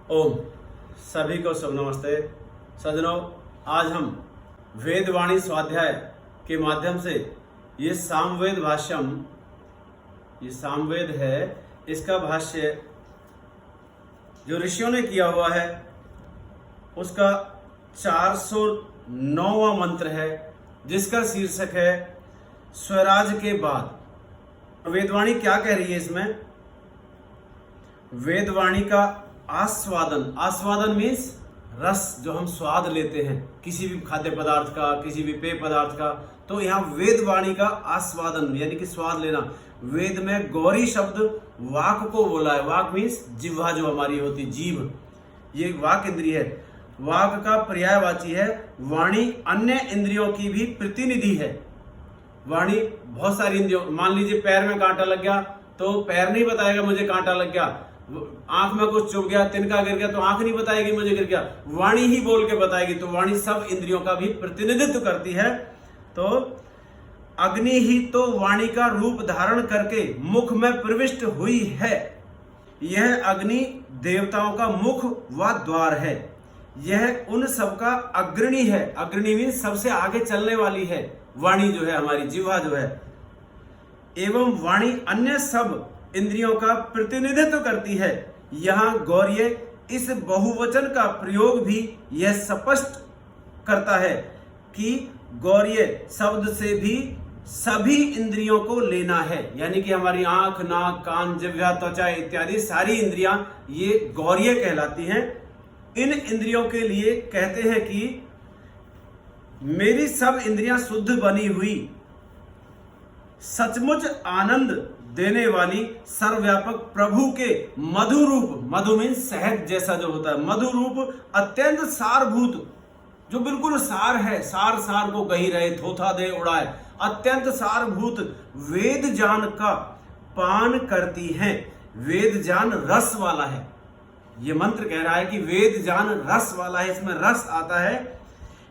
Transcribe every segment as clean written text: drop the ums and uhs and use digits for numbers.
ओम सभी को शुभ नमस्ते सज्जनों। आज हम वेदवाणी स्वाध्याय के माध्यम से ये सामवेद भाष्यम, ये सामवेद है, इसका भाष्य जो ऋषियों ने किया हुआ है उसका 409वां मंत्र है, जिसका शीर्षक है स्वराज के बाद। वेदवाणी क्या कह रही है इसमें? वेदवाणी का आस्वादन, आस्वादन मीन्स रस, जो हम स्वाद लेते हैं किसी भी खाद्य पदार्थ का, किसी भी पेय पदार्थ का, तो यहाँ वेदवाणी का आस्वादन यानी कि स्वाद लेना। वेद में गौरी शब्द वाक को बोला है। वाक मीन्स जिह्वा जो हमारी होती, जीभ, ये वाक इंद्रिय है। वाक का पर्यायवाची है वाणी। अन्य इंद्रियों की भी प्रतिनिधि है वाणी। बहुत सारी इंद्रियों, मान लीजिए पैर में कांटा लग गया तो पैर नहीं बताएगा मुझे कांटा लग गया। आंख में कुछ चुभ गया, तिनका गिर गया तो आंख नहीं बताएगी मुझे गिर गया, वाणी ही बोल के बताएगी। तो वाणी सब इंद्रियों का भी प्रतिनिधित्व करती है। तो अग्नि ही तो वाणी का रूप धारण करके मुख में प्रविष्ट हुई है। यह अग्नि देवताओं का मुख व द्वार है। यह उन सबका अग्रणी है। अग्रणी मीन्स सबसे आगे चलने वाली है वाणी, जो है हमारी जिह्वा जो है। एवं वाणी अन्य सब इंद्रियों का प्रतिनिधित्व करती है। यहाँ गौर्य इस बहुवचन का प्रयोग भी यह स्पष्ट करता है कि गौर्य शब्द से भी सभी इंद्रियों को लेना है, यानी कि हमारी आंख, नाक, कान, जिह्वा, त्वचा इत्यादि सारी इंद्रियां ये गौर्य कहलाती हैं। इन इंद्रियों के लिए कहते हैं कि मेरी सब इंद्रियां शुद्ध बनी हुई, सचमुच आनंद देने वाली सर्वव्यापक प्रभु के मधु रूप, मधु मीन्स शहद जैसा जो होता है, मधु रूप अत्यंत सारभूत, जो बिल्कुल सार है, सार सार को कही रहे, थोथा दे उड़ाए, अत्यंत सारभूत वेद जान का पान करती हैं। वेद जान रस वाला है। यह मंत्र कह रहा है कि वेद जान रस वाला है, इसमें रस आता है।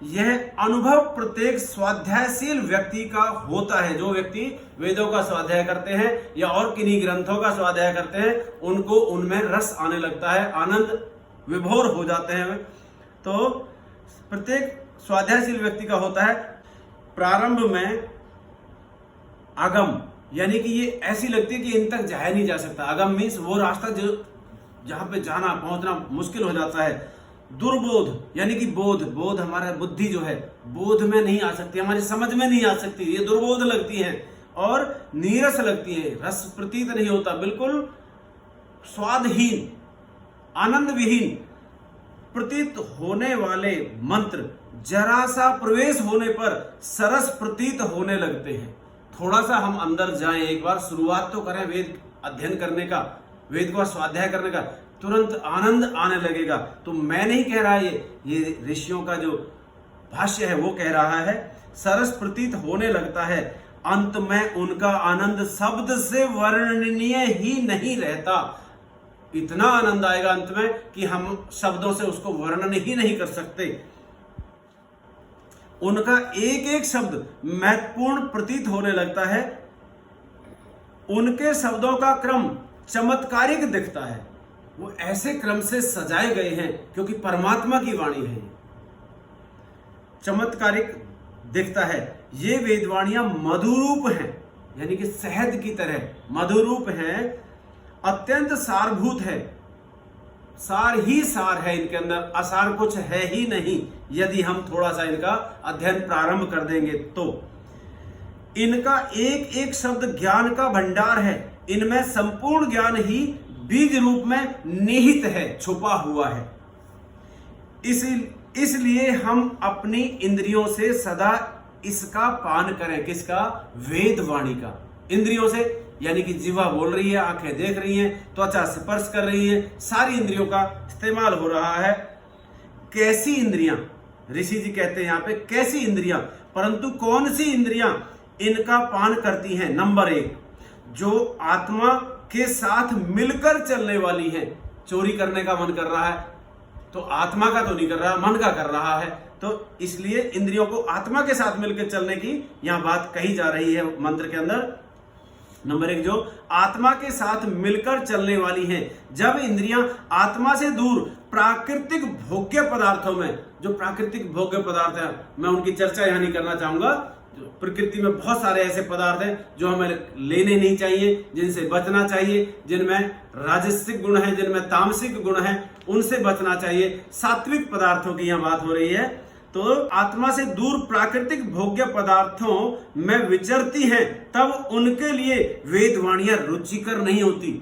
यह अनुभव प्रत्येक स्वाध्यायशील व्यक्ति का होता है। जो व्यक्ति वेदों का स्वाध्याय करते हैं या और किन्हीं ग्रंथों का स्वाध्याय करते हैं, उनको उनमें रस आने लगता है, आनंद विभोर हो जाते हैं। तो प्रत्येक स्वाध्यायशील व्यक्ति का होता है। प्रारंभ में अगम, यानी कि ये ऐसी लगती है कि इन तक जाया नहीं जा सकता। अगम मीन्स वो रास्ता जो जहां पे जाना पहुंचना मुश्किल हो जाता है। दुर्बोध यानी कि बोध, बोध हमारा बुद्धि जो है बोध में नहीं आ सकती, हमारी समझ में नहीं आ सकती, ये दुर्बोध लगती है और नीरस लगती है, रस प्रतीत नहीं होता, बिल्कुल स्वादहीन, आनंद विहीन प्रतीत होने वाले मंत्र जरा सा प्रवेश होने पर सरस प्रतीत होने लगते हैं। थोड़ा सा हम अंदर जाएं, एक बार शुरुआत तो करें वेद अध्ययन करने का, वेद का स्वाध्याय करने का, तुरंत आनंद आने लगेगा। तो मैं नहीं कह रहा, ये ऋषियों का जो भाष्य है वो कह रहा है। सरस प्रतीत होने लगता है, अंत में उनका आनंद शब्द से वर्णनीय ही नहीं रहता। इतना आनंद आएगा अंत में कि हम शब्दों से उसको वर्णन ही नहीं कर सकते। उनका एक एक शब्द महत्वपूर्ण प्रतीत होने लगता है। उनके शब्दों का क्रम चमत्कारिक दिखता है। वो ऐसे क्रम से सजाए गए हैं क्योंकि परमात्मा की वाणी है, चमत्कारिक दिखता है। ये वेदवाणियां मधुरूप हैं, यानी कि शहद की तरह मधुरूप हैं, अत्यंत सारभूत है, सार ही सार है इनके अंदर, असार कुछ है ही नहीं। यदि हम थोड़ा सा इनका अध्ययन प्रारंभ कर देंगे तो इनका एक एक शब्द ज्ञान का भंडार है। इनमें संपूर्ण ज्ञान ही बीज रूप में निहित है, छुपा हुआ है। इसलिए हम अपनी इंद्रियों से सदा इसका पान करें। किसका? वेदवाणी का। इंद्रियों से यानी कि जिह्वा बोल रही है, आंखें देख रही हैं, त्वचा स्पर्श कर रही है, सारी इंद्रियों का इस्तेमाल हो रहा है। कैसी इंद्रियां? ऋषि जी कहते हैं यहां पे कैसी इंद्रियां, परंतु कौन सी इंद्रियां इनका पान करती हैं? नंबर 1, जो आत्मा के साथ मिलकर चलने वाली है। चोरी करने का मन कर रहा है तो आत्मा का तो नहीं कर रहा, मन का कर रहा है, तो इसलिए इंद्रियों को आत्मा के साथ मिलकर चलने की यहां बात कही जा रही है मंत्र के अंदर। नंबर 1, जो आत्मा के साथ मिलकर चलने वाली हैं। जब इंद्रियां आत्मा से दूर प्राकृतिक भोग्य पदार्थों में, जो प्राकृतिक भोग्य पदार्थ हैं, मैं उनकी चर्चा यहां नहीं करना चाहूंगा। जो प्रकृति में बहुत सारे ऐसे पदार्थ हैं जो हमें लेने नहीं चाहिए, जिनसे बचना चाहिए, जिनमें राजसिक गुण है, जिनमें तामसिक गुण है, उनसे बचना चाहिए। सात्विक पदार्थों की यहां बात हो रही है। तो आत्मा से दूर प्राकृतिक भोग्य पदार्थों में विचरती हैं, तब उनके लिए वेदवाणियां रुचिकर नहीं होती।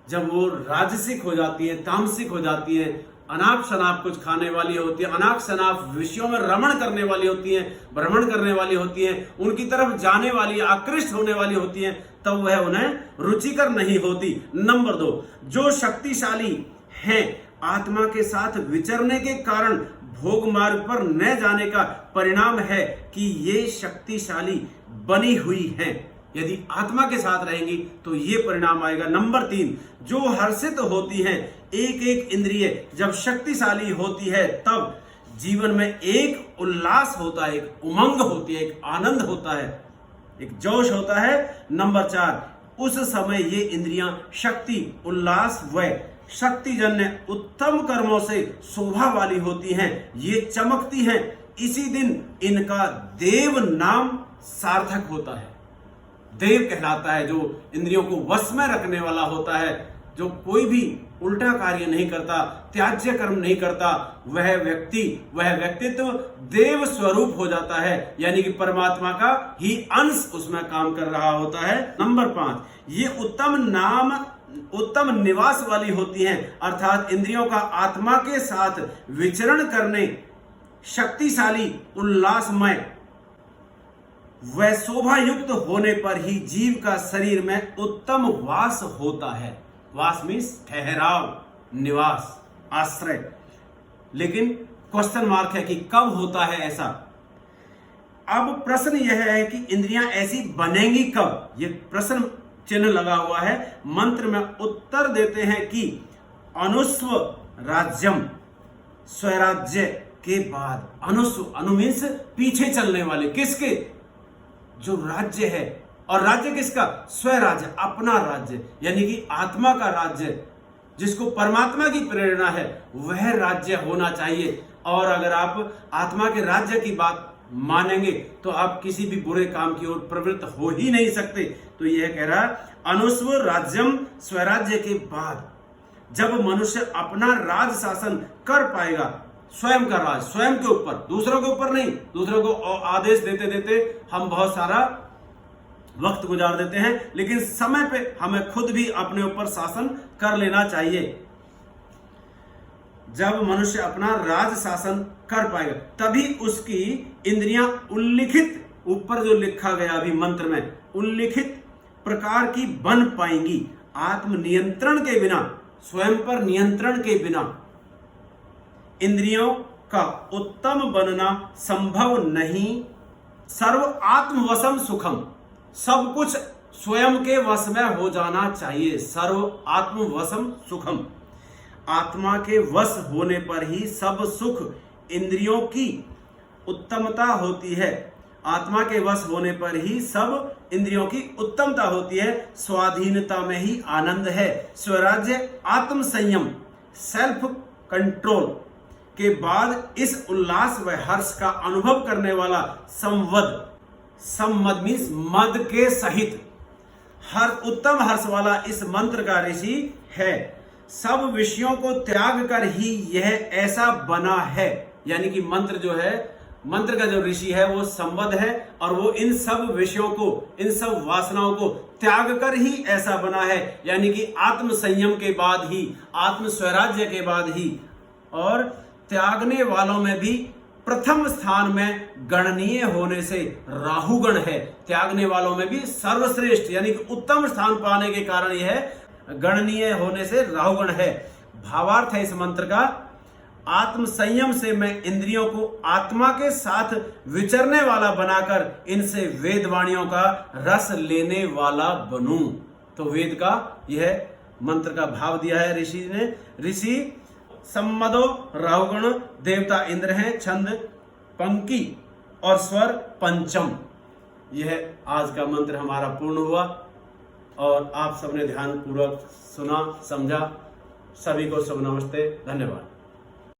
जब वो राजसिक हो जाती है, तामसिक हो जाती है, अनाप शनाप कुछ खाने वाली होती है, अनाप शनाप विषयों में रमण करने वाली होती है, भ्रमण करने वाली होती है, उनकी तरफ जाने वाली, आकृष्ट होने वाली होती है, तब वह उन्हें रुचिकर नहीं होती। नंबर 2, जो शक्तिशाली हैं, आत्मा के साथ विचरने के कारण भोग मार्ग पर न जाने का परिणाम है कि ये शक्तिशाली बनी हुई हैं। यदि आत्मा के साथ रहेंगी तो ये परिणाम आएगा। नंबर 3, जो हर्षित होती हैं, एक एक इंद्रिय जब शक्तिशाली होती है तब जीवन में एक उल्लास होता है, एक उमंग होती है, एक आनंद होता है, एक जोश होता है। नंबर 4, उस समय ये इंद्रियां शक्ति, उल्लास व शक्तिजन्य उत्तम कर्मों से शोभा वाली होती हैं, ये चमकती हैं। इसी दिन इनका देव नाम सार्थक होता है। देव कहलाता है जो इंद्रियों को वश में रखने वाला होता है, जो कोई भी उल्टा कार्य नहीं करता, त्याज्य कर्म नहीं करता, वह व्यक्ति, वह व्यक्तित्व देव स्वरूप हो जाता है, यानी कि परमात्मा का ही अंश उसमें काम कर रहा होता है। नंबर 5, ये उत्तम निवास वाली होती हैं, अर्थात इंद्रियों का आत्मा के साथ विचरण करने, शक्तिशाली, उल्लासमय वह शोभा युक्त होने पर ही जीव का शरीर में उत्तम वास होता है। वास मीन्स ठहराव, निवास, आश्रय। लेकिन क्वेश्चन मार्क है कि कब होता है ऐसा। अब प्रश्न यह है कि इंद्रियां ऐसी बनेंगी कब, ये प्रश्न चिन्ह लगा हुआ है। मंत्र में उत्तर देते हैं कि अनुस्व राज्यम, स्वराज्य के बाद। अनु मीन्स पीछे चलने वाले, किसके, जो राज्य है। और राज्य किसका, स्वराज्य, अपना राज्य, यानी कि आत्मा का राज्य, जिसको परमात्मा की प्रेरणा है, वह राज्य होना चाहिए। और अगर आप आत्मा के राज्य की बात मानेंगे तो आप किसी भी बुरे काम की ओर प्रवृत्त हो ही नहीं सकते। तो यह कह रहा है अनुस्व राज्यम, स्वराज्य के बाद जब मनुष्य अपना राज शासन कर पाएगा, स्वयं का राज, स्वयं के ऊपर, दूसरों के ऊपर नहीं। दूसरों को आदेश देते देते हम बहुत सारा वक्त गुजार देते हैं, लेकिन समय पे हमें खुद भी अपने ऊपर शासन कर लेना चाहिए। जब मनुष्य अपना राज शासन कर पाएगा तभी उसकी इंद्रियां उल्लिखित, ऊपर जो लिखा गया अभी मंत्र में, उल्लिखित प्रकार की बन पाएंगी। आत्म नियंत्रण के बिना, स्वयं पर नियंत्रण के बिना इंद्रियों का उत्तम बनना संभव नहीं। सर्व आत्मवशम सुखम, सब कुछ स्वयं के वश में हो जाना चाहिए। सर्व आत्मवशम सुखम, आत्मा के वश होने पर ही सब सुख, इंद्रियों की उत्तमता होती है। आत्मा के वश होने पर ही सब इंद्रियों की उत्तमता होती है। स्वाधीनता में ही आनंद है। स्वराज्य, आत्म संयम, सेल्फ कंट्रोल के बाद इस उल्लास व हर्ष का अनुभव करने वाला संवद, सम्मद मीन्स मद के सहित, हर उत्तम हर्ष वाला इस मंत्र का ऋषि है। सब विषयों को त्याग कर ही यह ऐसा बना है, यानी कि मंत्र जो है, मंत्र का जो ऋषि है वो संवद है, और वो इन सब विषयों को, इन सब वासनाओं को त्याग कर ही ऐसा बना है, यानी कि आत्म संयम के बाद ही, आत्म स्वराज्य के बाद ही। और त्यागने वालों में भी प्रथम स्थान में गणनीय होने से राहुगण है। त्यागने वालों में भी सर्वश्रेष्ठ यानी कि उत्तम स्थान पाने के कारण यह गणनीय होने से राहुगण है। भावार्थ है इस मंत्र का, आत्म संयम से मैं इंद्रियों को आत्मा के साथ विचरने वाला बनाकर इनसे वेद वाणियों का रस लेने वाला बनूं। तो वेद का यह मंत्र का भाव दिया है ऋषि ने। ऋषि सम्मदो राहुगण, देवता इंद्र हैं, छंद पंक्ति और स्वर पंचम। यह आज का मंत्र हमारा पूर्ण हुआ। और आप सबने ध्यान पूर्वक सुना समझा। सभी को शुभ नमस्ते, धन्यवाद।